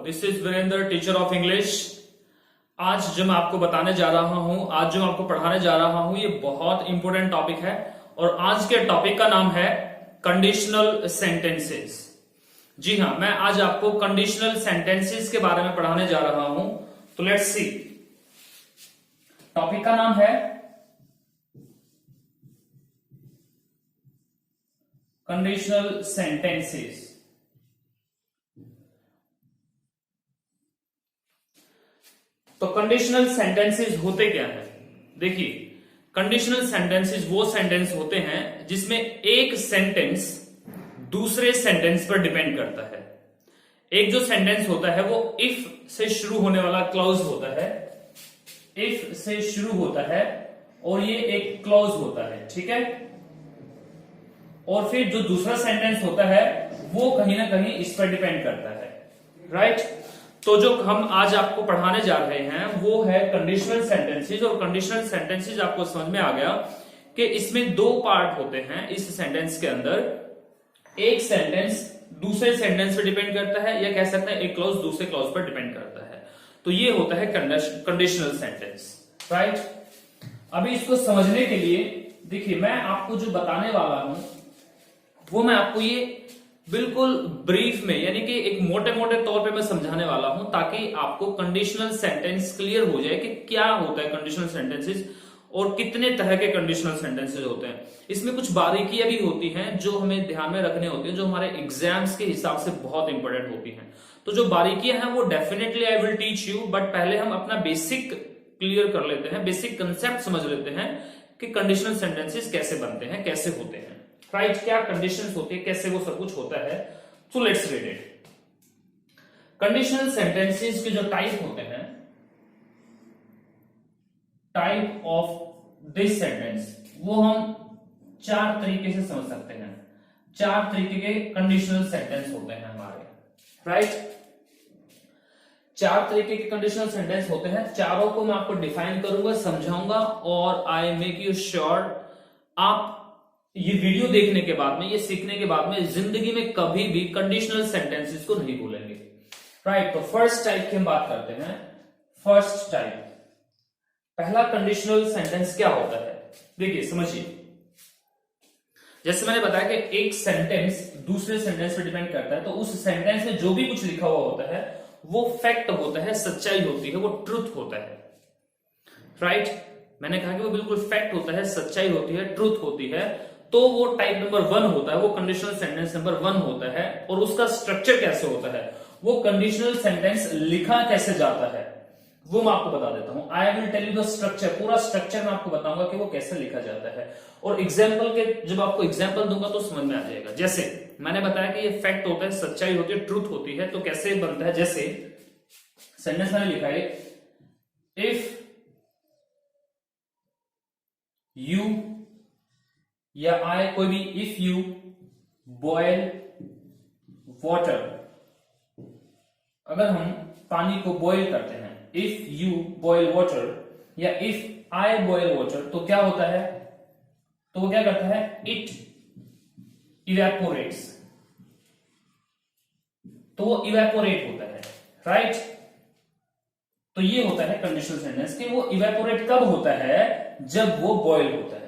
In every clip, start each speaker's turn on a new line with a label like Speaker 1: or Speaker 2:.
Speaker 1: This is Virendra, teacher of English. आज जो मैं आपको बताने जा रहा हूं, आज जो मैं आपको पढ़ाने जा रहा हूं, ये बहुत इंपॉर्टेंट टॉपिक है और आज के टॉपिक का नाम है कंडीशनल सेंटेंसेस। जी हां, मैं आज आपको कंडीशनल सेंटेंसेस के बारे में पढ़ाने जा रहा हूं। तो लेट्स सी, टॉपिक का नाम है कंडीशनल सेंटेंसेस। तो कंडीशनल सेंटेंसेस होते क्या है? देखिए, कंडीशनल सेंटेंसेस वो सेंटेंस होते हैं जिसमें एक सेंटेंस दूसरे सेंटेंस पर डिपेंड करता है। एक जो सेंटेंस होता है वो इफ से शुरू होने वाला क्लॉज होता है, इफ से शुरू होता है और ये एक क्लॉज होता है, ठीक है। और फिर जो दूसरा सेंटेंस होता है वो कहीं ना कहीं इस पर डिपेंड करता है, राइट। तो जो हम आज आपको पढ़ाने जा रहे हैं वो है कंडीशनल सेंटेंसेस। और कंडीशनल सेंटेंसेस आपको समझ में आ गया कि इसमें दो पार्ट होते हैं इस सेंटेंस के अंदर। एक सेंटेंस दूसरे सेंटेंस पर डिपेंड करता है, या कह सकते हैं एक क्लॉज दूसरे क्लॉज पर डिपेंड करता है। तो ये होता है कंडीशनल सेंटेंस, राइट। अभी इसको समझने के लिए देखिए, मैं आपको जो बताने वाला हूं वो मैं आपको ये बिल्कुल ब्रीफ में, यानी कि एक मोटे मोटे तौर पे मैं समझाने वाला हूं, ताकि आपको कंडीशनल सेंटेंस क्लियर हो जाए कि क्या होता है कंडीशनल सेंटेंसेस और कितने तरह के कंडीशनल सेंटेंसेस होते हैं। इसमें कुछ बारीकियां भी होती हैं जो हमें ध्यान में रखने होती है, जो हमारे एग्जाम्स के हिसाब से बहुत इंपॉर्टेंट होती हैं। तो जो बारीकियां हैं वो definitely I will teach you, but पहले हम अपना बेसिक क्लियर कर लेते हैं, बेसिक कंसेप्ट समझ लेते हैं कि कंडीशनल सेंटेंसेस कैसे बनते हैं, कैसे होते हैं, राइट। क्या कंडीशंस होती है, कैसे वो सब कुछ होता है। So let's read it. Conditional sentences के जो टाइप होते हैं, टाइप ऑफ दिस सेंटेंस, वो हम चार तरीके से समझ सकते हैं। चार तरीके के कंडीशनल सेंटेंस होते हैं हमारे, राइट। चार तरीके के कंडीशनल सेंटेंस होते हैं। चारों को मैं आपको डिफाइन करूंगा, समझाऊंगा, और आई मेक यू श्योर आप ये वीडियो देखने के बाद में, ये सीखने के बाद में जिंदगी में कभी भी कंडीशनल सेंटेंसेस को नहीं भूलेंगे, राइट। तो फर्स्ट टाइप की हम बात करते हैं। फर्स्ट टाइप, पहला कंडीशनल सेंटेंस क्या होता है? देखिए समझिए, जैसे मैंने बताया कि एक सेंटेंस दूसरे सेंटेंस पर डिपेंड करता है, तो उस सेंटेंस में जो भी कुछ लिखा हुआ होता है वो फैक्ट होता है, सच्चाई होती है, वो ट्रुथ होता है, राइट। मैंने कहा कि वो बिल्कुल फैक्ट होता है, सच्चाई होती है, ट्रुथ होती है। तो वो टाइप नंबर 1 होता है, वो कंडीशनल सेंटेंस नंबर 1 होता है। और उसका स्ट्रक्चर कैसे होता है, वो कंडीशनल सेंटेंस लिखा कैसे जाता है, वो मैं आपको बता देता हूं। I will tell you the structure, पूरा स्ट्रक्चर मैं आपको बताऊंगा कि वो कैसे लिखा जाता है। और एग्जाम्पल के, जब आपको एग्जाम्पल दूंगा तो समझ में आ जाएगा। जैसे मैंने बताया कि ये फैक्ट होता है, सच्चाई होती है, ट्रुथ होती है। तो कैसे बनता है? जैसे सेंटेंस मैंने लिखा है, इफ यू या आई, कोई भी, इफ यू बॉयल वाटर, अगर हम पानी को बॉयल करते हैं, इफ यू बॉयल वाटर या इफ आई बॉयल वाटर, तो क्या होता है? तो वो क्या करता है? It evaporates. तो वो इवेपोरेट होता है, राइट। तो ये होता है कंडीशनल सेंटेंस कि वो इवेपोरेट कब होता है? जब वो बॉयल होता है,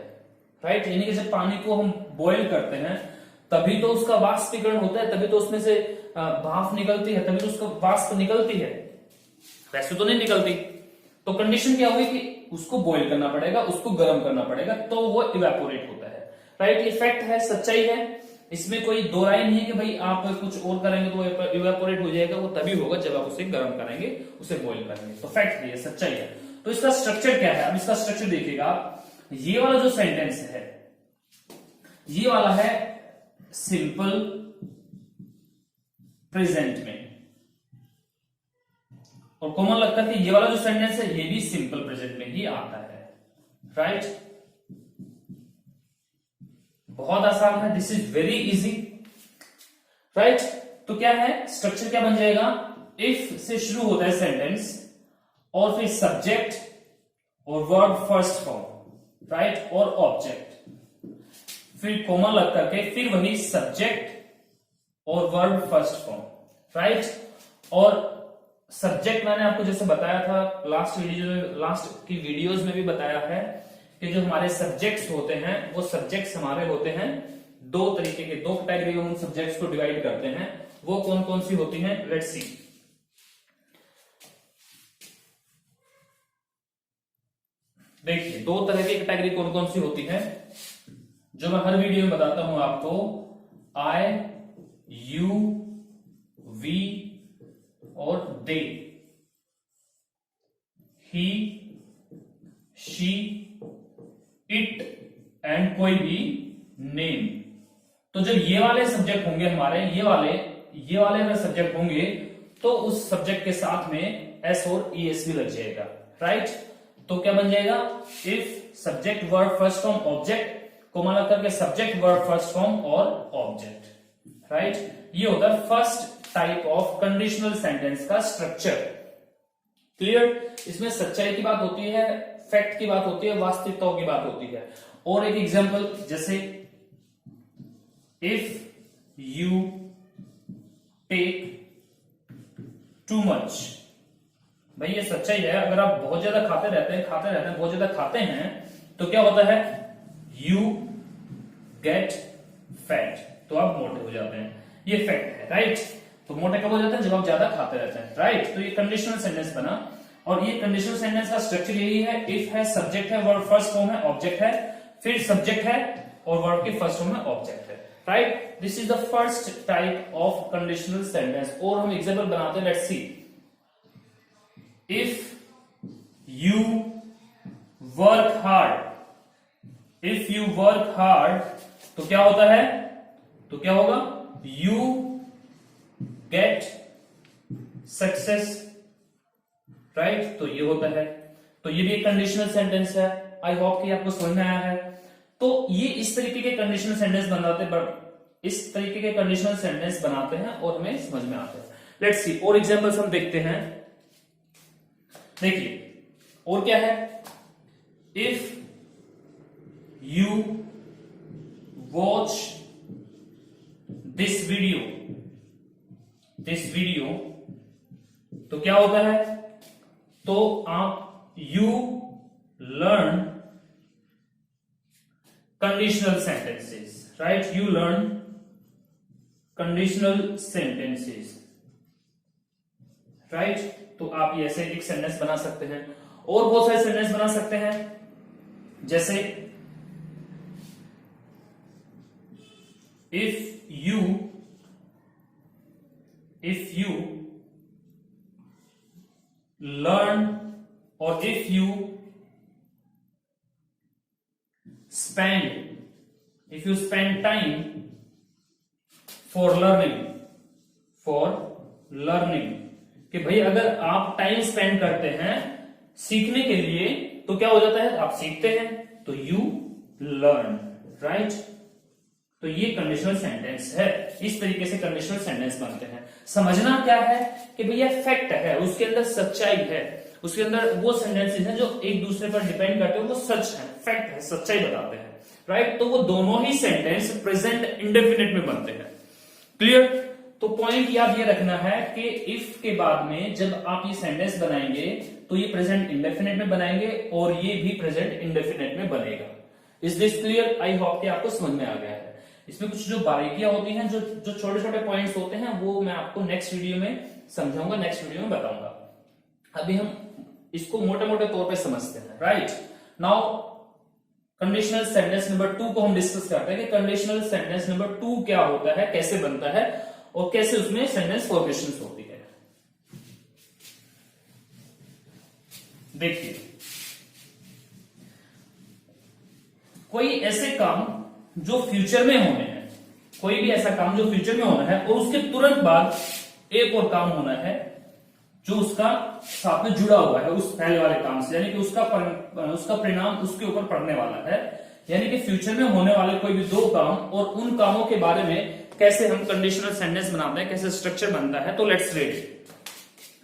Speaker 1: राइट। यानी कि जब पानी को हम बॉयल करते हैं तभी तो उसका वाष्पीकरण होता है, तभी तो उसमें से भाप निकलती है, तभी तो उसका वाष्प निकलती है, वैसे तो नहीं निकलती। तो कंडीशन क्या हुई कि उसको बॉयल करना पड़ेगा, उसको गर्म करना पड़ेगा, तो वो इवेपोरेट होता है, राइट। ये फैक्ट है, सच्चाई है, इसमें कोई दो राय नहीं है कि भाई आप कुछ और करेंगे तो वो इवेपोरेट हो जाएगा। वो तभी होगा जब आप उसे गर्म करेंगे, उसे बॉयल करेंगे। तो फैक्ट है, सच्चाई है। तो इसका स्ट्रक्चर क्या है? अब इसका स्ट्रक्चर देखिएगा आप। ये वाला जो सेंटेंस है, ये वाला है सिंपल प्रेजेंट में, और कॉमन लगता है कि ये वाला जो सेंटेंस है ये भी सिंपल प्रेजेंट में ही आता है, राइट। बहुत आसान है, this is very easy, right. तो क्या है स्ट्रक्चर, क्या बन जाएगा? इफ से शुरू होता है सेंटेंस और फिर सब्जेक्ट और वर्ब फर्स्ट फॉर्म, राइट, और ऑब्जेक्ट, फिर कॉमन लग करके फिर वही सब्जेक्ट और वर्ब फर्स्ट फॉर्म, राइट। और सब्जेक्ट मैंने आपको जैसे बताया था लास्ट की वीडियोस में भी बताया है कि जो हमारे सब्जेक्ट्स होते हैं वो सब्जेक्ट्स हमारे होते हैं दो तरीके के, दो कैटेगरी में उन सब्जेक्ट्स को डिवाइड करते हैं। वो कौन कौन सी होती हैं, लेट्स सी। देखिए दो तरह की कैटेगरी कौन कौन सी होती है, जो मैं हर वीडियो में बताता हूं आपको। आई, यू, वी और दे, ही, शी, इट एंड कोई भी नेम। तो जब ये वाले सब्जेक्ट होंगे हमारे, ये वाले अगर सब्जेक्ट होंगे तो उस सब्जेक्ट के साथ में एस और ई एस भी लग जाएगा, राइट। तो क्या बन जाएगा, if subject verb first form object comma लग करके सब्जेक्ट वर्ब फर्स्ट फॉर्म और ऑब्जेक्ट, राइट। ये होता है first type of conditional sentence का स्ट्रक्चर। क्लियर। इसमें सच्चाई की बात होती है, फैक्ट की बात होती है, वास्तविकताओं की बात होती है। और एक एग्जांपल जैसे if you take too much, भाई ये सच्चाई है। अगर आप बहुत ज्यादा खाते रहते हैं बहुत ज्यादा खाते हैं तो क्या होता है, यू गेट फैट, तो आप मोटे हो जाते हैं। ये फैक्ट है, राइट। तो मोटे कब हो जाते हैं, जब आप ज्यादा खाते रहते हैं, राइट। तो ये कंडीशनल सेंटेंस बना, और ये कंडीशनल सेंटेंस का स्ट्रक्चर यही है, इफ है, सब्जेक्ट है, वर्ब फर्स्ट फॉर्म है, ऑब्जेक्ट है, फिर सब्जेक्ट है और वर्ब के फर्स्ट फॉर्म में ऑब्जेक्ट है, right. This is the first type of conditional sentence. और हम एग्जांपल बनाते हैं, let's see. If you work hard, if you work hard तो क्या होता है, तो क्या होगा, यू गेट सक्सेस, राइट। तो ये होता है, तो ये भी एक कंडीशनल सेंटेंस है। आई होप कि आपको समझ में आया है। तो ये इस तरीके के कंडीशनल सेंटेंस बनाते हैं, इस तरीके के कंडीशनल सेंटेंस बनाते हैं और हमें समझ में आते हैं। लेट्स सी और एग्जांपल्स हम देखते हैं। देखिए और क्या है, if you watch this video तो क्या होता है, तो आप you learn conditional sentences, right. You learn conditional sentences, right. तो आप ये ऐसे एक सेंटेंस बना सकते हैं, और बहुत सारे सेंटेंस बना सकते हैं, जैसे इफ यू लर्न, और if you spend time for learning, कि भाई अगर आप टाइम स्पेंड करते हैं सीखने के लिए तो क्या हो जाता है, आप सीखते हैं, तो यू लर्न, राइट। तो ये कंडीशनल सेंटेंस है। इस तरीके से कंडीशनल सेंटेंस बनते हैं। समझना क्या है कि भैया फैक्ट है, उसके अंदर सच्चाई है, उसके अंदर वो सेंटेंसेस हैं जो एक दूसरे पर डिपेंड करते हैं, वो सच है, फैक्ट है, सच्चाई बताते हैं, राइट। तो वो दोनों ही सेंटेंस प्रेजेंट इंडेफिनिट में बनते हैं। क्लियर। तो पॉइंट याद ये रखना है कि इफ के बाद में जब आप ये सेंटेंस बनाएंगे तो ये प्रेजेंट इंडेफिनिट में बनाएंगे और ये भी प्रेजेंट इंडेफिनिट में बनेगा। Is this clear? I hope कि आपको समझ में आ गया है। इसमें कुछ जो बारीकियां होती हैं, जो छोटे छोटे पॉइंट्स होते हैं, वो मैं आपको नेक्स्ट वीडियो में समझाऊंगा, नेक्स्ट वीडियो में बताऊंगा। अभी हम इसको मोटे मोटे तौर पे समझते हैं, right. Now conditional sentence number 2 को हम डिस्कस करते हैं कि कंडीशनल सेंटेंस नंबर 2 क्या होता है, कैसे बनता है और कैसे उसमें सेंटेंस फॉर्मेशन होती है। देखिए, कोई ऐसे काम जो फ्यूचर में होने हैं, कोई भी ऐसा काम जो फ्यूचर में होना है और उसके तुरंत बाद एक और काम होना है जो उसका साथ में जुड़ा हुआ है उस पहले वाले काम से, यानी कि उसका परिणाम उसके ऊपर पड़ने वाला है। यानी कि फ्यूचर में होने वाले कोई भी दो काम और उन कामों के बारे में कैसे हम कंडीशनल सेंटेंस बनाते हैं, कैसे स्ट्रक्चर बनता है। तो लेट्स रीड।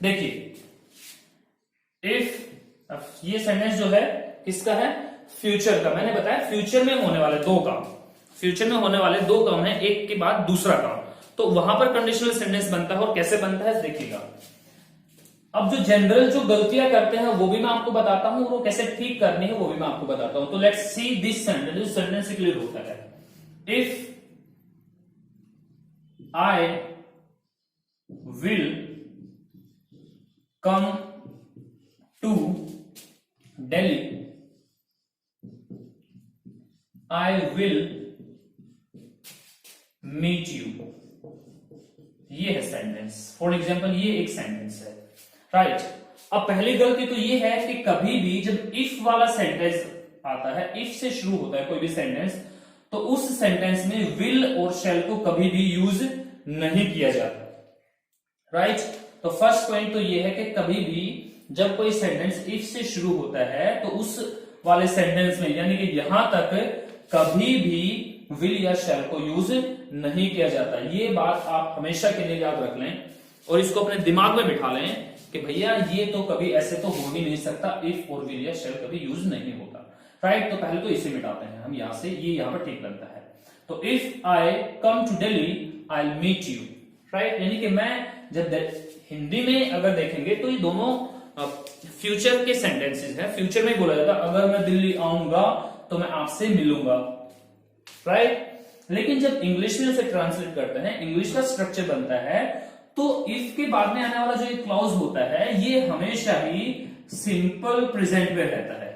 Speaker 1: देखिए, इफ ये सेंटेंस जो है किसका है, फ्यूचर का। मैंने बताया फ्यूचर में होने वाले दो काम, फ्यूचर में होने वाले दो काम है, एक के बाद दूसरा काम, तो वहां पर कंडीशनल सेंटेंस बनता है। और कैसे बनता है देखिएगा। अब जो जनरल जो गलतियां करते हैं वो भी मैं आपको बताता हूं, और वो कैसे ठीक करनी है वो भी मैं आपको बताता हूं। तो let's see this sentence, sentence से क्लियर होता है। If I will come to Delhi, I will meet you, ये है सेंटेंस। फॉर एग्जाम्पल ये एक सेंटेंस है, राइट। अब पहली गलती तो ये है कि कभी भी जब इफ वाला सेंटेंस आता है, इफ से शुरू होता है कोई भी सेंटेंस, तो उस सेंटेंस में विल और शैल को कभी भी यूज नहीं किया जाता, राइट। तो फर्स्ट पॉइंट तो ये है कि कभी भी जब कोई सेंटेंस इफ से शुरू होता है तो उस वाले सेंटेंस में, यानी कि यहां तक कभी भी विल या शैल को यूज नहीं किया जाता। ये बात आप हमेशा के लिए याद रख लें और इसको अपने दिमाग में बिठा लें कि भैया ये तो कभी ऐसे तो हो ही नहीं सकता, इफ और विल या शैल कभी यूज नहीं होता, राइट। तो पहले तो इसे मिटाते हैं हम यहां से, ये यहां पर ठीक लगता है। तो if I come to Delhi I will meet you, right. यानी कि मैं जब हिंदी में अगर देखेंगे तो ये दोनों फ्यूचर के सेंटेंसेस है, फ्यूचर में बोला जाता है अगर मैं दिल्ली आऊंगा तो मैं आपसे मिलूंगा, राइट। लेकिन जब इंग्लिश में उसे ट्रांसलेट करते हैं, इंग्लिश का स्ट्रक्चर बनता है, तो इफ के बाद में आने वाला जो एक क्लॉज होता है ये हमेशा ही सिंपल प्रेजेंट में रहता है,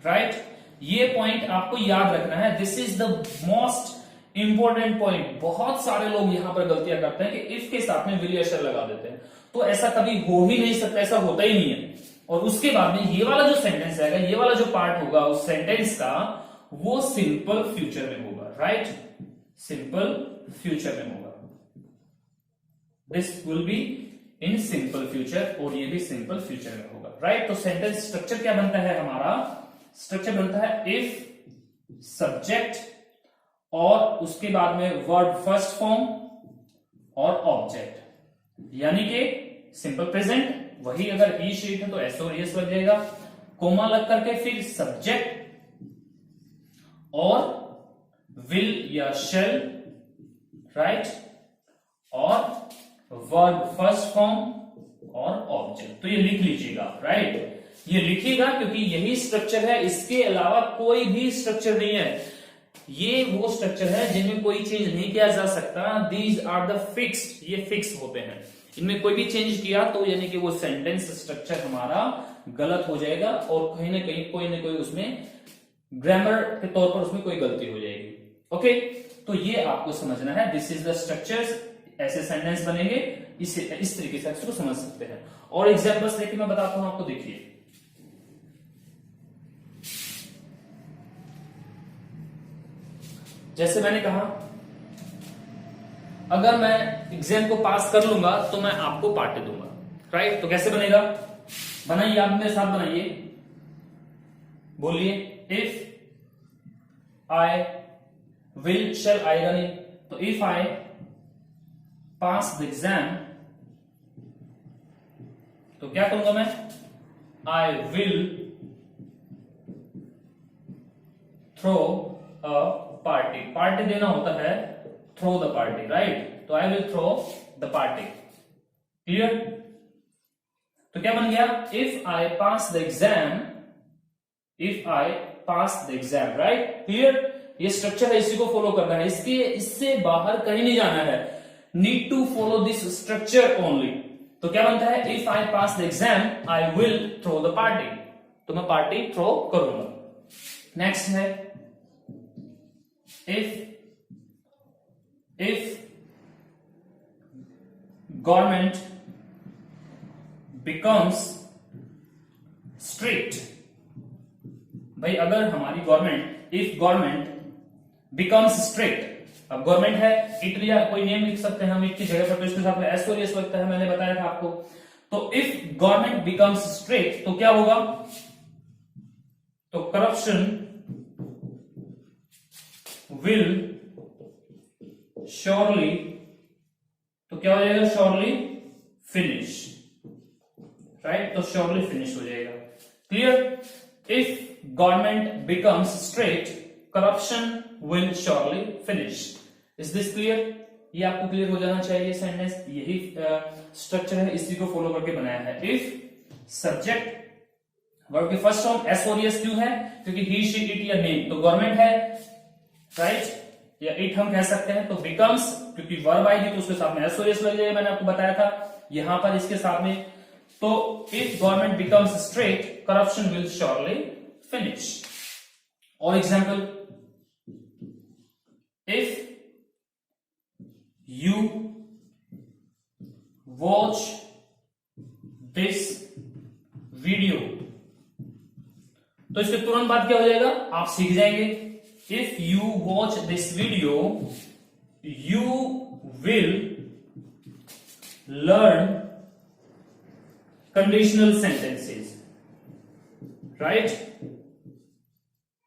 Speaker 1: राइट। ये पॉइंट आपको याद रखना है, this is the most important point. बहुत सारे लोग यहां पर गलतियां करते हैं कि इफ के साथ में विल या शैल लगा देते हैं, तो ऐसा कभी हो ही नहीं सकता, ऐसा होता ही नहीं है। और उसके बाद में ये वाला जो सेंटेंस आएगा, ये वाला जो पार्ट होगा उस सेंटेंस का, वो सिंपल फ्यूचर में होगा, राइट। सिंपल फ्यूचर में होगा, this will be in simple future, और ये भी सिंपल फ्यूचर में होगा, राइट। तो सेंटेंस स्ट्रक्चर क्या बनता है हमारा? स्ट्रक्चर बनता है इफ सब्जेक्ट और उसके बाद में वर्ब फर्स्ट फॉर्म और ऑब्जेक्ट, यानी कि सिंपल प्रेजेंट, वही अगर ही शीट है तो एस और एस लग जाएगा, कोमा लग करके फिर सब्जेक्ट और विल या शेल, राइट, और वर्ब फर्स्ट फॉर्म और ऑब्जेक्ट। तो ये लिख लीजिएगा, राइट। ये लिखिएगा क्योंकि यही स्ट्रक्चर है, इसके अलावा कोई भी स्ट्रक्चर नहीं है। ये वो स्ट्रक्चर है जिनमें कोई चेंज नहीं किया जा सकता, दीज आर द फिक्स्ड, ये फिक्स होते हैं। इनमें कोई भी चेंज किया तो यानी कि वो सेंटेंस स्ट्रक्चर हमारा गलत हो जाएगा और कहीं ना कहीं कोई ना कोई उसमें ग्रामर के तौर पर उसमें कोई गलती हो जाएगी। ओके, तो ये आपको समझना है, दिस इज द स्ट्रक्चर्स, ऐसे सेंटेंस बनेंगे, इस तरीके से इसको समझ सकते हैं। और एग्जांपल्स लेके मैं बताता हूं आपको, देखिए जैसे मैंने कहा अगर मैं एग्जाम को पास कर लूंगा तो मैं आपको पार्टी दूंगा, राइट। तो कैसे बनेगा? बनाइए, आप मेरे साथ बनाइए, बोलिए इफ आई विल शैल आएगा नहीं, तो if I pass the exam तो क्या करूंगा मैं? I will throw a party. Party देना होता है थ्रो द पार्टी, राइट। तो I will throw the party, clear. तो क्या बन गया? If I pass the exam, if I pass the exam, right, clear. ये स्ट्रक्चर है, इसी को फॉलो करना है, इससे बाहर कहीं नहीं जाना है, need to follow this structure only. तो क्या बनता है? If I pass the exam I will throw the party, तो मैं पार्टी थ्रो करूंगा। नेक्स्ट है if government becomes strict, भाई अगर हमारी government, if government becomes strict, अब गवर्नमेंट है, इट या कोई नेम लिख सकते हैं हम इट की जगह पर, तो इसके साथ में एस और एस लगता है, मैंने बताया था आपको। तो इफ गवर्नमेंट becomes strict तो क्या होगा? तो करप्शन will surely, तो क्या हो जाएगा? surely finish, right. तो surely finish हो जाएगा, clear. if government becomes strict corruption will surely finish, is this clear? ये आपको क्लियर हो जाना चाहिए सेंटेंस, यही स्ट्रक्चर है, इसी को फॉलो करके बनाया है। इफ सब्जेक्ट वर्ब की फर्स्ट फॉर्म एस और एस क्यों है, क्योंकि ही शी इट या नेम तो गवर्नमेंट है, राइट, या इट हम कह सकते हैं। तो बिकम्स क्योंकि वर्ब आएगी तो उसके साथ में एस और एस लग जाएगा, मैंने आपको बताया था यहां पर इसके साथ में। तो if government becomes strict corruption will surely finish. और example, if you watch this video, तो इसके तुरंत बाद क्या हो जाएगा, आप सीख जाएंगे। If you watch this video you will learn conditional sentences, right,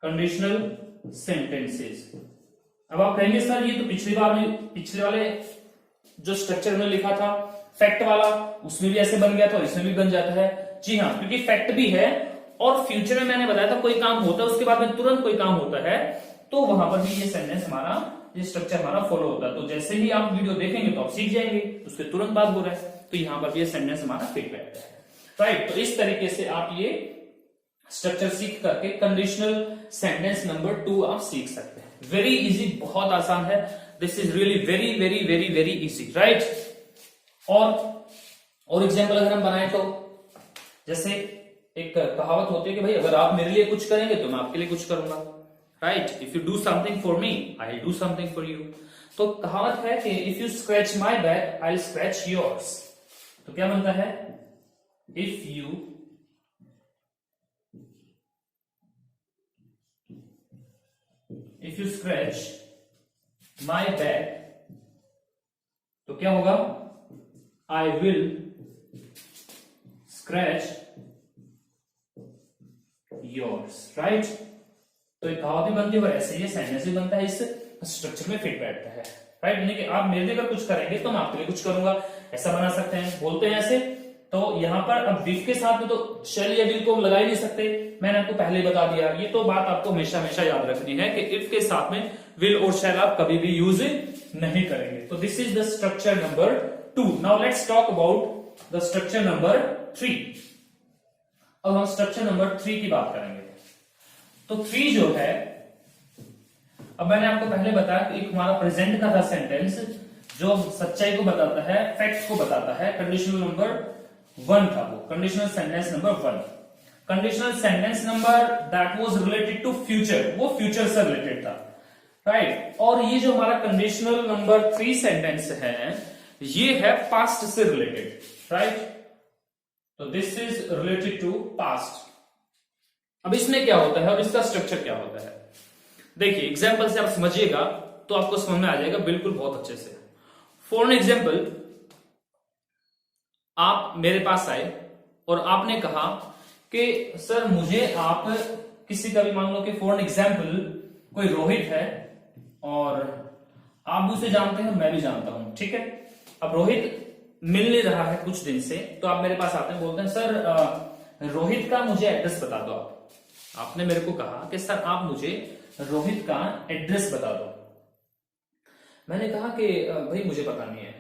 Speaker 1: conditional sentences. अब आप कहेंगे सर ये तो पिछली बार में पिछले वाले जो स्ट्रक्चर में लिखा था फैक्ट वाला, उसमें भी ऐसे बन गया था, इसमें भी बन जाता है। जी हाँ, क्योंकि फैक्ट भी है और फ्यूचर में मैंने बताया था कोई काम होता है उसके बाद में तुरंत कोई काम होता है, तो वहां पर भी ये सेंटेंस हमारा, ये स्ट्रक्चर हमारा फॉलो होता है। तो जैसे ही आप वीडियो देखेंगे तो आप सीख जाएंगे, उसके तुरंत बाद हो रहा है, तो यहां पर भी ये सेंटेंस हमारा फिट बैठता है, राइट। तो इस तरीके से आप ये स्ट्रक्चर सीख करके कंडीशनल सेंटेंस नंबर 2 आप सीख सकते हैं। वेरी इजी, बहुत आसान है, this is really very very very very easy, right. और एग्जाम्पल अगर हम बनाए तो जैसे एक कहावत होती है कि भाई अगर आप मेरे लिए कुछ करेंगे तो मैं आपके लिए कुछ करूंगा, right. If you do something for me I will do something for you. तो कहावत है कि if you scratch my back I will scratch yours. तो क्या बनता है, if you scratch my back तो क्या होगा, I will scratch yours, right. तो एक कहावत भी बनती है और ऐसे ही सेंटेंस भी बनता है, इस स्ट्रक्चर में फिट बैठता है, राइट। यानी कि आप मेरे लिए अगर कुछ करेंगे तो मैं आपके लिए कुछ करूंगा, ऐसा बना सकते हैं, बोलते हैं ऐसे। तो यहां पर अब विल के साथ में तो शैल या विल को लगा ही नहीं सकते, मैंने आपको पहले ही बता दिया। ये तो बात आपको हमेशा हमेशा याद रखनी है कि इफ के साथ में विल और शैल आप कभी भी यूज नहीं करेंगे। तो this is the structure number 2। Now let's talk about the structure number 3। अब हम स्ट्रक्चर नंबर 3 की बात करेंगे। तो 3 जो है, अब मैंने आपको पहले बताया कि एक हमारा प्रेजेंट का था सेंटेंस जो सच्चाई को बताता है, फैक्ट्स को बताता है, कंडीशनल नंबर 1 था वो, conditional sentence number 1। Conditional sentence number that was related to future, वो फ्यूचर से रिलेटेड था, राइट। और ये जो हमारा कंडीशनल नंबर 3 सेंटेंस है ये है पास्ट से रिलेटेड, राइट। तो this is related to past. अब इसमें क्या होता है और इसका स्ट्रक्चर क्या होता है, देखिए एग्जाम्पल से आप समझिएगा तो आपको समझ में आ जाएगा बिल्कुल बहुत अच्छे से। फॉर एग्जाम्पल, आप मेरे पास आए और आपने कहा कि सर मुझे आप किसी का भी, मान लो कि फॉर एग्जाम्पल कोई रोहित है और आप भी उसे जानते हैं, मैं भी जानता हूं, ठीक है। अब रोहित मिल नहीं रहा है कुछ दिन से, तो आप मेरे पास आते हैं, बोलते हैं सर रोहित का मुझे एड्रेस बता दो। आपने मेरे को कहा कि सर आप मुझे रोहित का एड्रेस बता दो। मैंने कहा कि भाई मुझे पता नहीं है,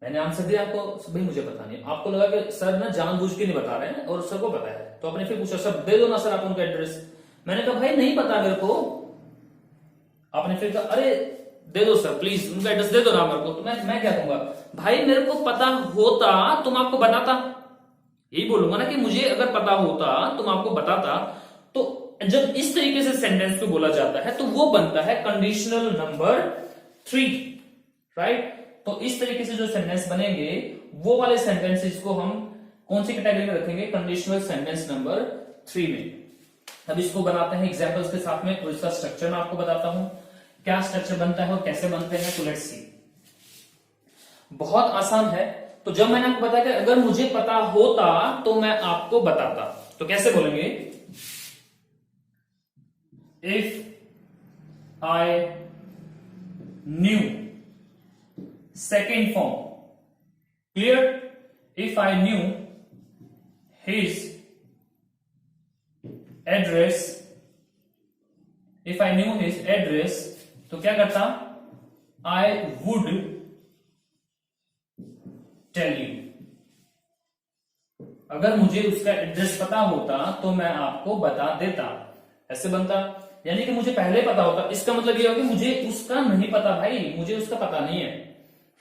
Speaker 1: मैंने आंसर दिया आपको, भाई मुझे पता नहीं है। आपको लगा कि सर ना जानबूझ के नहीं बता रहे हैं और सर को पता है, तो आपने फिर पूछा सर दे दो ना सर आप उनका एड्रेस। मैंने कहा भाई नहीं पता मेरे को। आपने फिर कहा अरे दे दो सर प्लीज उनका एड्रेस दे दो ना मेरे को। तो मैं क्या कहूंगा, भाई मेरे को पता होता तुम आपको बताता, यही बोलूंगा ना कि मुझे अगर पता होता तुम आपको बताता। तो जब इस तरीके से सेंटेंस को बोला जाता है तो वो बनता है कंडीशनल नंबर 3, राइट। तो इस तरीके से जो सेंटेंस बनेंगे वो वाले सेंटेंसेस को हम कौन सी कैटेगरी में रखेंगे, कंडीशनल सेंटेंस नंबर 3 में। अब इसको बनाते हैं एग्जांपल्स के साथ में, और इसका स्ट्रक्चर मैं आपको बताता हूं क्या स्ट्रक्चर बनता है और कैसे बनते हैं। तो लेट्स सी, बहुत आसान है। तो जब मैंने आपको बताया कि अगर मुझे पता होता तो मैं आपको बताता, तो कैसे बोलेंगे, if I knew, second form, clear, if I knew his address, if I knew his address, तो क्या करता, आई वुड टेल यू। अगर मुझे उसका एड्रेस पता होता तो मैं आपको बता देता, ऐसे बनता। यानी कि मुझे पहले पता होता, इसका मतलब ये हो कि मुझे उसका नहीं पता भाई, मुझे उसका पता नहीं है,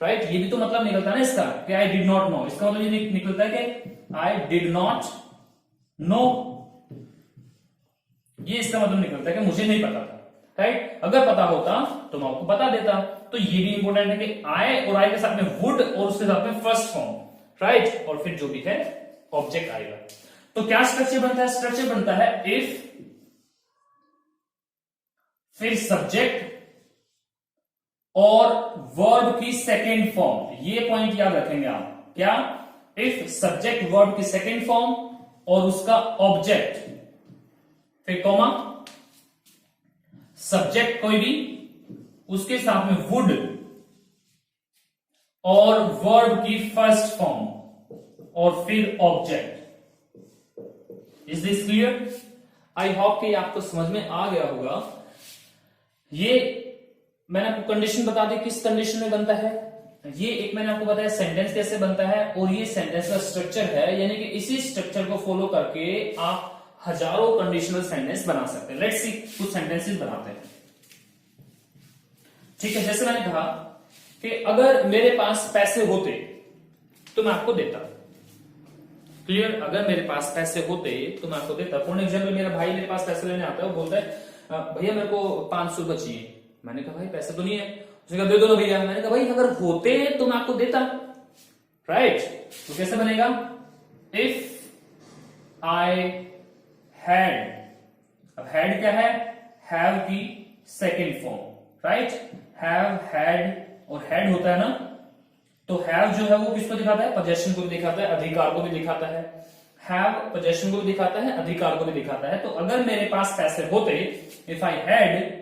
Speaker 1: राइट। ये भी तो मतलब निकलता है ना इसका कि आई डिड नॉट नो। इसका मतलब ये निकलता है कि आई डिड नॉट नो, ये इसका मतलब निकलता है कि मुझे नहीं पता था, राइट। अगर पता होता तो मैं आपको बता देता। तो ये भी इंपॉर्टेंट है कि आई और आई के साथ में वुड और उसके साथ में फर्स्ट फॉर्म, राइट, और फिर जो भी है ऑब्जेक्ट आएगा। तो क्या स्ट्रक्चर बनता है? स्ट्रक्चर बनता है इफ, फिर सब्जेक्ट और वर्ब की सेकेंड फॉर्म। ये पॉइंट याद रखेंगे आप, क्या? इफ सब्जेक्ट वर्ब की सेकेंड फॉर्म और उसका ऑब्जेक्ट, फिर कॉमा, सब्जेक्ट कोई भी, उसके साथ में वुड और वर्ब की फर्स्ट फॉर्म और फिर object. Is this clear? I hope कि आपको समझ में आ गया होगा। ये मैंने आपको कंडीशन बता दी किस कंडीशन में बनता है। ये एक मैंने आपको बताया सेंटेंस कैसे बनता है, और ये सेंटेंस का स्ट्रक्चर है, यानी कि इसी स्ट्रक्चर को फॉलो करके आप हजारों कंडीशनल सेंटेंस बना सकते हैं। लेट्स सी, कुछ सेंटेंसेस बनाते हैं, ठीक है। जैसे मैंने कहा कि अगर मेरे पास पैसे होते तो मैं आपको देता। क्लियर? अगर मेरे पास पैसे होते तो मैं आपको देता। फॉर एग्जाम्पल, मेरा भाई मेरे पास पैसे लेने आता है, वो बोलता है भैया मेरे को 500 रुपए चाहिए। मैंने कहा भाई पैसे तो नहीं है। उसने कहा दे दो ना भैया। मैंने कहा भाई अगर होते तो मैं आपको देता, राइट। तो कैसे बनेगा? If I had. अब हैड क्या है? हैव की second form, right. Have, had, और हैड होता है ना, तो हैव जो है वो किसको दिखाता है? पोजेशन को भी दिखाता है, अधिकार को भी दिखाता है। हैव पोजेशन को भी दिखाता है, अधिकार को भी दिखाता है। तो अगर मेरे पास पैसे होते, इफ आई हैड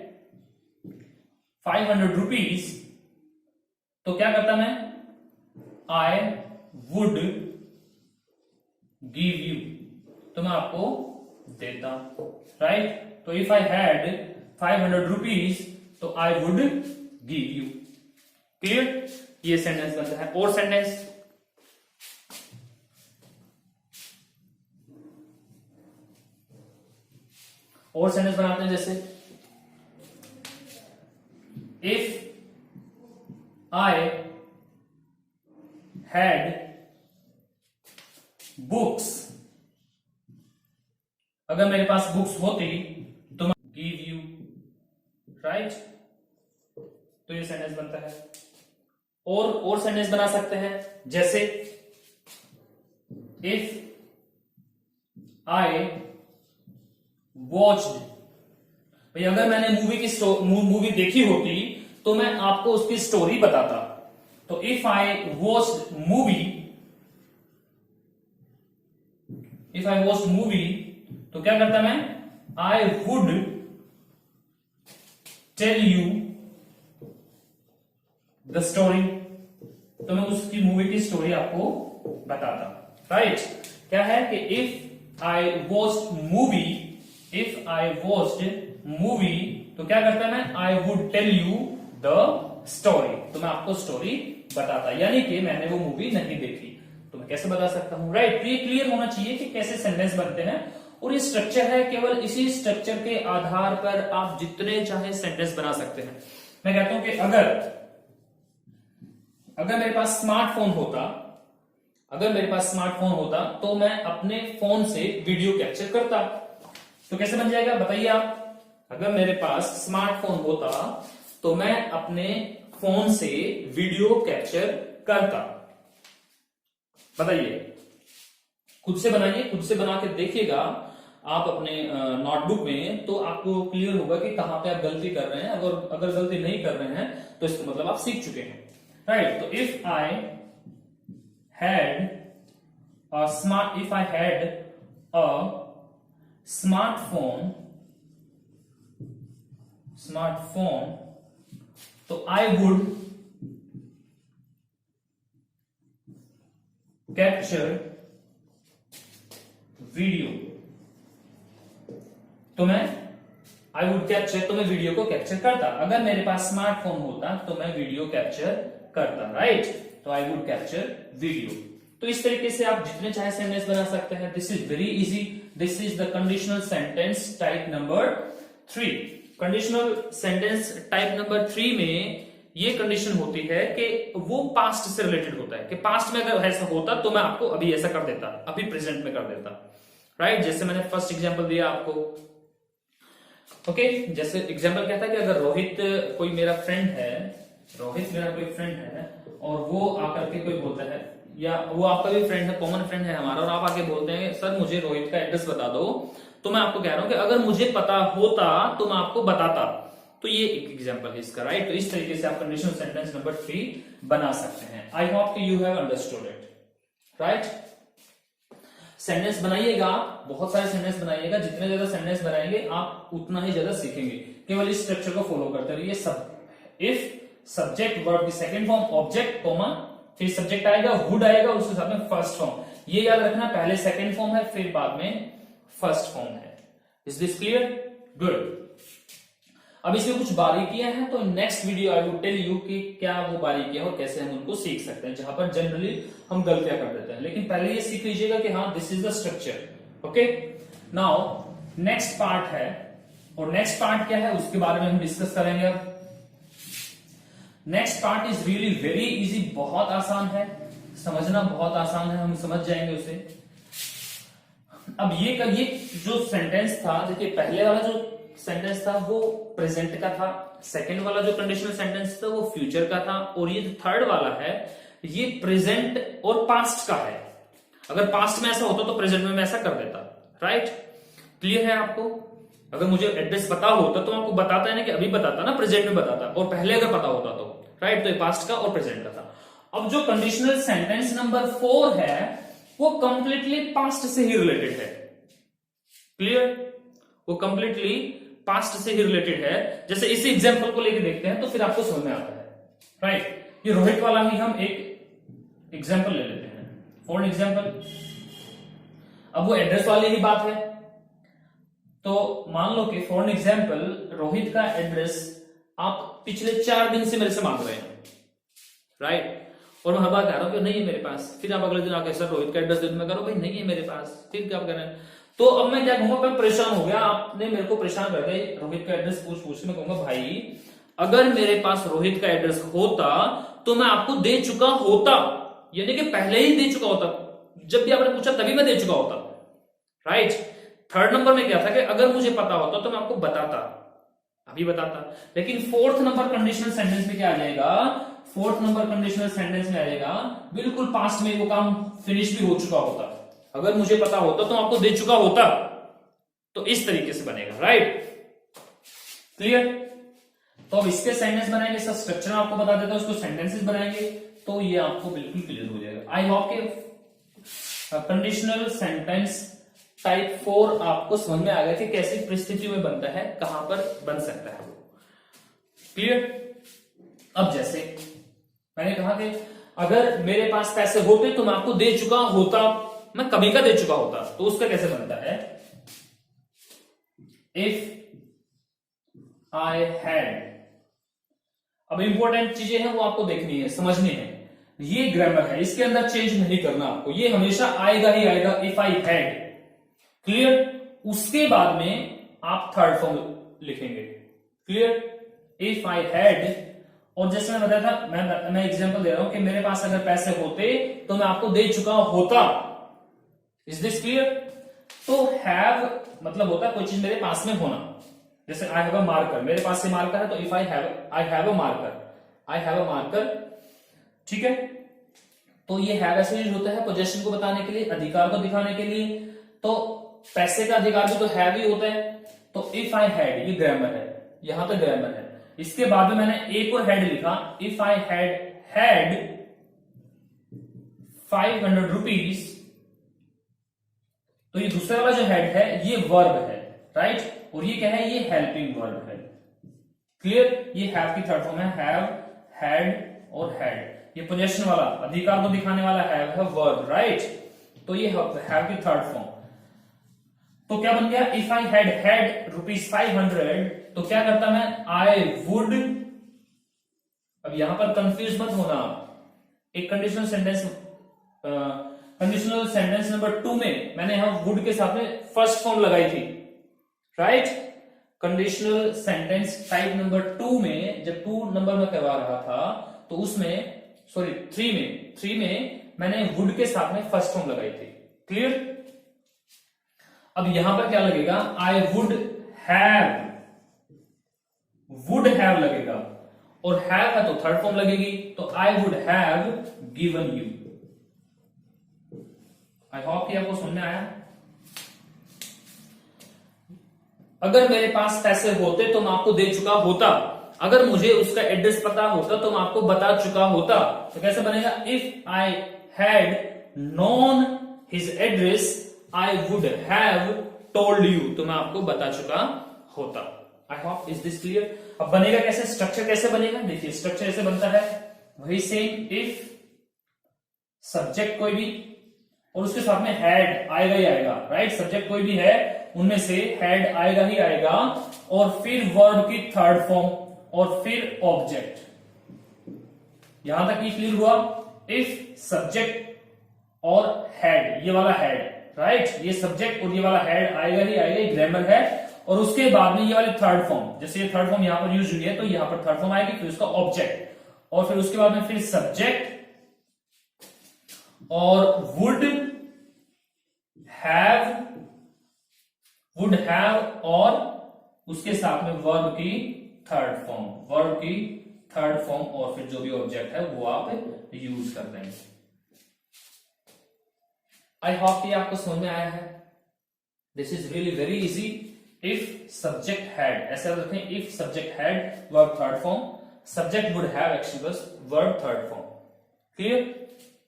Speaker 1: 500 रुपीज, तो क्या करता मैं? आई वुड गिव यू, तो मैं आपको देता, राइट। तो इफ आई हैड 500 रुपीज तो I would give you. Clear? ये सेंटेंस बनता है। और सेंटेंस, और सेंटेंस बनाते हैं। जैसे इफ आई हैड बुक्स, अगर मेरे पास बुक्स होती तो मैं गिव यू, राइट। तो ये सेंटेंस बनता है। और सेंटेंस बना सकते हैं। जैसे इफ आई वॉच्ड, भाई अगर मैंने मूवी देखी होती तो मैं आपको उसकी स्टोरी बताता। तो if I watched movie, if I watched movie, तो क्या करता मैं? I would tell you the story, तो मैं उसकी मूवी की स्टोरी आपको बताता, राइट। क्या है कि if I watched movie, if I watched movie, तो क्या करता है मैं? I would tell you the story, तो मैं आपको स्टोरी बताता। यानी कि मैंने वो मूवी नहीं देखी, तो मैं कैसे बता सकता हूं, राइट। ये क्लियर होना चाहिए कि कैसे सेंटेंस बनते हैं। और ये स्ट्रक्चर है, केवल इसी स्ट्रक्चर के आधार पर आप जितने चाहे सेंटेंस बना सकते हैं। मैं कहता हूं कि अगर मेरे पास स्मार्टफोन होता, अगर मेरे पास स्मार्टफोन होता तो मैं अपने फोन से वीडियो कैप्चर करता। तो कैसे बन जाएगा बताइए आप? अगर मेरे पास स्मार्टफोन होता तो मैं अपने फोन से वीडियो कैप्चर करता। बताइए, खुद से बनाइए, खुद से बना के देखिएगा आप अपने नोटबुक में, तो आपको क्लियर होगा कि कहां पे आप गलती कर रहे हैं। अगर गलती नहीं कर रहे हैं तो इसका मतलब आप सीख चुके हैं, राइट। तो if I had a smartphone, तो आई वुड कैप्चर वीडियो, तो मैं आई वुड कैप्चर, तो मैं वीडियो को कैप्चर करता। अगर मेरे पास स्मार्टफोन होता तो मैं वीडियो कैप्चर करता, राइट। तो आई वुड कैप्चर वीडियो। तो इस तरीके से आप जितने चाहे सेंटेंस बना सकते हैं। This is very easy. This is the conditional sentence type number 3। Conditional sentence type number 3 में ये कंडीशन होती है कि वो पास्ट से रिलेटेड होता है, कि पास्ट में अगर ऐसा होता तो मैं आपको अभी ऐसा कर देता, अभी प्रेजेंट में कर देता, राइट। जैसे मैंने फर्स्ट एग्जांपल दिया आपको, ओके। जैसे एग्जांपल क्या था कि अगर रोहित कोई मेरा फ्रेंड है, रोहित मेरा कोई फ्रेंड है और वो आकर के कोई बोलता है, या वो आपका भी फ्रेंड है, कॉमन फ्रेंड है हमारा, और आप आके बोलते हैं सर मुझे रोहित का एड्रेस बता दो, तो मैं आपको कह रहा हूं कि अगर मुझे पता होता तो मैं आपको बताता। तो ये एक एग्जांपल है इसका, राइट। तो इस तरीके से आप कंडीशनल सेंटेंस नंबर 3 बना सकते हैं। आई होप कि you have understood it, right. Sentence बनाइएगा, बहुत सारे सेंटेंस बनाइएगा। जितने ज्यादा सेंटेंस बनाएंगे आप उतना ही ज्यादा सीखेंगे। केवल इस स्ट्रक्चर को फॉलो करते रहिए। इफ सब्जेक्ट वर्ब की सेकंड फॉर्म ऑब्जेक्ट कॉमा, फिर सब्जेक्ट आएगा, वुड आएगा, उसके साथ में फर्स्ट फॉर्म। ये याद रखना, पहले सेकंड फॉर्म है फिर बाद में फर्स्ट फॉर्म है। Is this clear? गुड। अब इसमें कुछ बारीकियां हैं, तो next video I would tell you कि क्या वो बारीकियां और कैसे हम उनको सीख सकते हैं, जहां पर जनरली हम गलतियां कर देते हैं। लेकिन पहले ये सीख लीजिएगा कि हाँ this is the structure, okay. Now next part है, और नेक्स्ट पार्ट क्या है उसके बारे में हम डिस्कस करेंगे। अब next part is really very easy, बहुत आसान है, समझना बहुत आसान है, हम समझ जाएंगे उसे। अब ये जो सेंटेंस था, देखिए पहले वाला जो सेंटेंस था वो प्रेजेंट का था, सेकंड वाला जो कंडीशनल सेंटेंस था वो फ्यूचर का था, और ये जो थर्ड वाला है ये प्रेजेंट और पास्ट का है। अगर पास्ट में ऐसा होता तो प्रेजेंट में मैं ऐसा कर देता, राइट। क्लियर है आपको? अगर मुझे एड्रेस पता होता तो आपको बताता है ना, कि अभी बताता ना, प्रेजेंट में बताता, और पहले अगर पता होता तो, राइट। तो ये पास्ट का और प्रेजेंट का था। अब जो कंडीशनल सेंटेंस नंबर 4 है वो कंप्लीटली पास्ट से ही रिलेटेड है। क्लियर? वो कंप्लीटली पास्ट से ही रिलेटेड है। जैसे इसी एग्जांपल को लेके देखते हैं तो फिर आपको समझ में आता है, राइट। ये रोहित वाला ही हम एक एग्जांपल ले लेते हैं, फॉर एग्जांपल। अब वो एड्रेस वाली ही बात है, तो मान लो कि फॉर एग्जांपल रोहित का एड्रेस आप पिछले 4 दिन से मेरे से मांग रहे हैं, राइट। और मैं हर बार कह रहा हूं कि नहीं है मेरे पास, फिर आप अगले दिन आके सर रोहित का एड्रेस दे दो, मैं कह रहा हूं भाई नहीं है मेरे पास, फिर क्या कर रहे हैं। तो अब मैं क्या कहूंगा, मैं परेशान हो गया, आपने मेरे को परेशान कर दिया रोहित का एड्रेस पूछ मैं कहूंगा भाई अगर मेरे पास रोहित का एड्रेस होता तो मैं आपको दे चुका होता, यानी कि पहले ही दे चुका होता, जब भी आपने पूछा तभी मैं दे चुका होता, राइट। थर्ड नंबर में क्या था कि अगर मुझे पता होता तो मैं आपको बताता, अभी बताता। लेकिन फोर्थ नंबर कंडीशनल सेंटेंस में क्या आ जाएगा, फोर्थ नंबर कंडीशनल सेंटेंस में आ जाएगा बिल्कुल पास्ट में वो काम फिनिश भी हो चुका होता, अगर मुझे पता होता तो आपको दे चुका होता। तो इस तरीके से बनेगा, राइट। क्लियर? तो अब इसके सेंटेंस बनाएंगे, इसका स्ट्रक्चर आपको बता देता हूं, उसको सेंटेंसेस बनाएंगे तो ये आपको बिल्कुल क्लियर हो जाएगा। आई होप के कंडीशनल सेंटेंस टाइप 4 आपको समझ में आ गया कि कैसी परिस्थिति में बनता है, कहां पर बन सकता है वो। क्लियर? अब जैसे मैंने कहा कि अगर मेरे पास पैसे होते तो मैं आपको दे चुका होता, मैं कभी का दे चुका होता, तो उसका कैसे बनता है, इफ आई हैड। अब इंपॉर्टेंट चीजें हैं वो आपको देखनी है, समझनी है। ये ग्रामर है, इसके अंदर चेंज नहीं करना आपको, ये हमेशा आएगा ही आएगा, इफ आई हैड। क्लियर? उसके बाद में आप थर्ड फॉर्म लिखेंगे। क्लियर? If I had. और जैसे मैं बताया था, मैं एग्जांपल दे रहा हूं कि मेरे पास अगर पैसे होते तो मैं आपको दे चुका होता। Is this clear? तो हैव मतलब होता है कोई चीज मेरे पास में होना। जैसे आई हैव अ मार्कर, मेरे पास से मार्कर है, तो if I have a marker, I have a marker. ठीक है? तो ये हैव ऐसे यूज होता है पोजेशन को बताने के लिए, अधिकार को दिखाने के लिए। तो पैसे का अधिकार भी तो हैव ही होता है। तो इफ आई हैड, ये ग्रामर है, यहां पे ग्रामर है। इसके बाद में मैंने एक और हेड लिखा, इफ आई हैड 500 रुपीज। तो ये दूसरा वाला जो हेड है ये वर्ब है, राइट। और ये क्या है, ये हेल्पिंग वर्ब है। क्लियर? ये हैव की थर्ड फॉर्म है, हैव, हैड और हैड। ये पोजेशन वाला, अधिकार को दिखाने वाला हैव है वर्ब, राइट। तो ये हैव की थर्ड फॉर्म। तो क्या बन गया, इफ आई हैड ₹500, तो क्या करता मैं, आई वुड। अब यहां पर कंफ्यूज मत होना, एक कंडीशनल सेंटेंस नंबर 2 में मैंने यहां वुड के साथ में फर्स्ट फॉर्म लगाई थी, right. Conditional sentence type number 2 में जब 2 नंबर में करवा रहा था तो उसमें, सॉरी 3 में मैंने वुड के साथ में फर्स्ट फॉर्म लगाई थी, क्लियर। अब यहां पर क्या लगेगा, आई वुड हैव लगेगा, और हैव है तो थर्ड फॉर्म लगेगी, तो आई would have given you. I hope कि आपको समझ में आया। अगर मेरे पास पैसे होते तो मैं आपको दे चुका होता, अगर मुझे उसका एड्रेस पता होता तो मैं आपको बता चुका होता। तो कैसे बनेगा, if I had known his address I would have told you, तो मैं आपको बता चुका होता। I hope is this clear. अब बनेगा कैसे, स्ट्रक्चर कैसे बनेगा, देखिए स्ट्रक्चर ऐसे बनता है, वही सेम, इफ सब्जेक्ट कोई भी और उसके साथ में हैड आएगा ही आएगा, राइट। सब्जेक्ट कोई भी है उनमें से हैड आएगा ही आएगा, और फिर वर्ब की थर्ड फॉर्म, और फिर ऑब्जेक्ट। यहां तक ये क्लियर हुआ। इफ सब्जेक्ट और हैड, ये वाला हैड, राइट, ये सब्जेक्ट और ये वाला हैड आएगा ही आएगा, ये ग्रामर है। और उसके बाद में ये वाली थर्ड फॉर्म, जैसे ये थर्ड फॉर्म यहां पर यूज हुई है तो यहां पर थर्ड फॉर्म आएगी, फिर उसका ऑब्जेक्ट, और फिर उसके बाद में फिर सब्जेक्ट और वुड हैव और उसके साथ में वर्ब की थर्ड फॉर्म, और फिर जो भी ऑब्जेक्ट है वो आप यूज कर देंगे। आई होप कि आपको समझ में आया है। This is really very easy. If subject had, ऐसा रखें, if subject had verb third form, subject would have actually बस वर्ब थर्ड फॉर्म, क्लियर।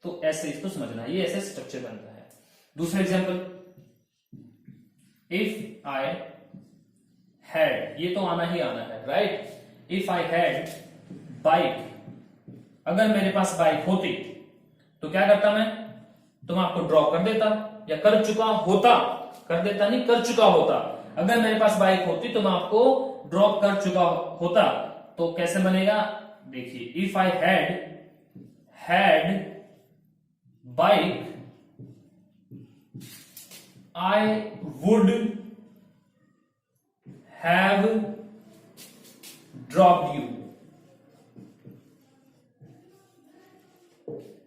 Speaker 1: तो ऐसे इसको समझना, ये ऐसे स्ट्रक्चर बनता है। दूसरा एग्जांपल, इफ आई हैड, ये तो आना ही आना है, right. If I had bike, अगर मेरे पास बाइक होती तो क्या करता मैं, तो मैं आपको ड्रॉ कर देता, या कर चुका होता, कर देता नहीं, कर चुका होता। अगर मेरे पास बाइक होती तो मैं आपको ड्रॉप कर चुका होता। तो कैसे बनेगा, देखिए, if I had bike I would have dropped you.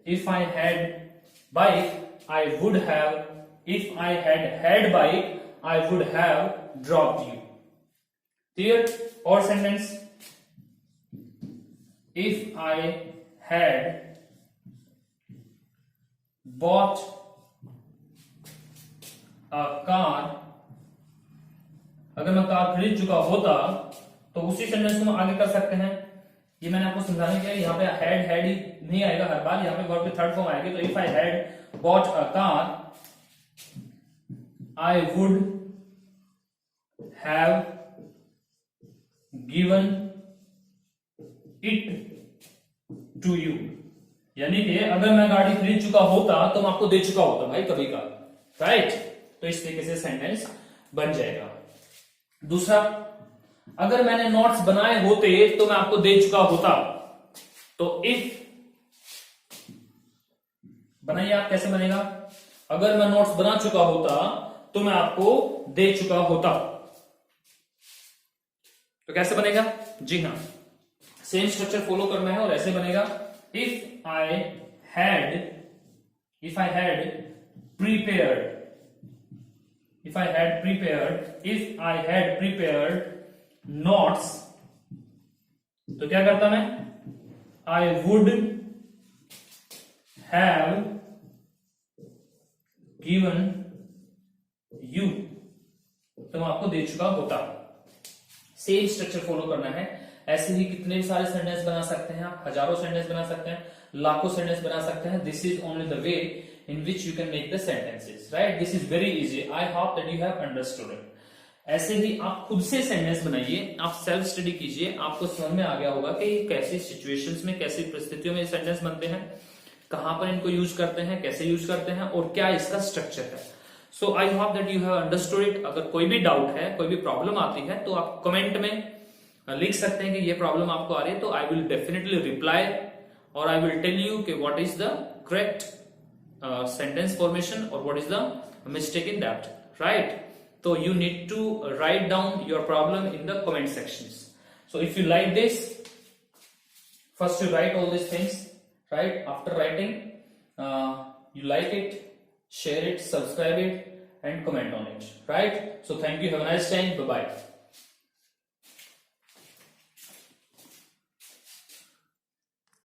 Speaker 1: If I had bike, I would have. If I had bike, I would have dropped you. Clear? Or sentence. If I had bought car, अगर मैं car खरीद चुका होता, तो उसी sentence को हम आगे कर सकते हैं। ये मैंने आपको समझाने के लिए, यहाँ पे हैड ही नहीं आएगा हर बार, यहाँ पे वर्ब की थर्ड फॉर्म आएगी। तो if I had bought a car I would have given it to you, यानी कि अगर मैं गाड़ी खरीद चुका होता तो मैं आपको दे चुका होता भाई कभी का, राइट। तो इस तरीके से सेंटेंस बन जाएगा। दूसरा, अगर मैंने नोट्स बनाए होते तो मैं आपको दे चुका होता। तो इफ बनाइए आप, कैसे बनेगा, अगर मैं नोट्स बना चुका होता तो मैं आपको दे चुका होता। तो कैसे बनेगा, जी हाँ, सेम स्ट्रक्चर फॉलो करना है और ऐसे बनेगा, if I had prepared, if I had prepared notes, तो क्या करता मैं, I would have given you, तो मैं आपको दे चुका होता। सेम स्ट्रक्चर फॉलो करना है। ऐसे ही कितने सारे सेंटेंस बना सकते हैं आप, हजारों सेंटेंस बना सकते हैं, लाखों सेंटेंस बना सकते हैं। This is only the way in which you can make the sentences, right? This is very easy. I hope that you have understood it. ऐसे ही आप खुद से सेंटेंस बनाइए, आप सेल्फ स्टडी कीजिए, आपको समझ में आ गया होगा कि कैसी सिचुएशंस में, कैसी परिस्थितियों में सेंटेंस बनते हैं, कहां पर इनको यूज करते हैं, कैसे यूज करते हैं और क्या इसका स्ट्रक्चर है। So I hope that you have understood it. अगर कोई भी डाउट है, कोई भी प्रॉब्लम आती है, तो आप कमेंट में लिख सकते हैं कि ये प्रॉब्लम आपको आ रही है, तो आई विल डेफिनेटली रिप्लाई और आई विल टेल यू कि what is the correct sentence formation और what is the mistake in that, right? So you need to write down your problem in the comment sections. So if you like this, first you write all these things, right? After writing, you like it, share it, subscribe it, and comment on it, right? So thank you. Have a nice time. Bye bye.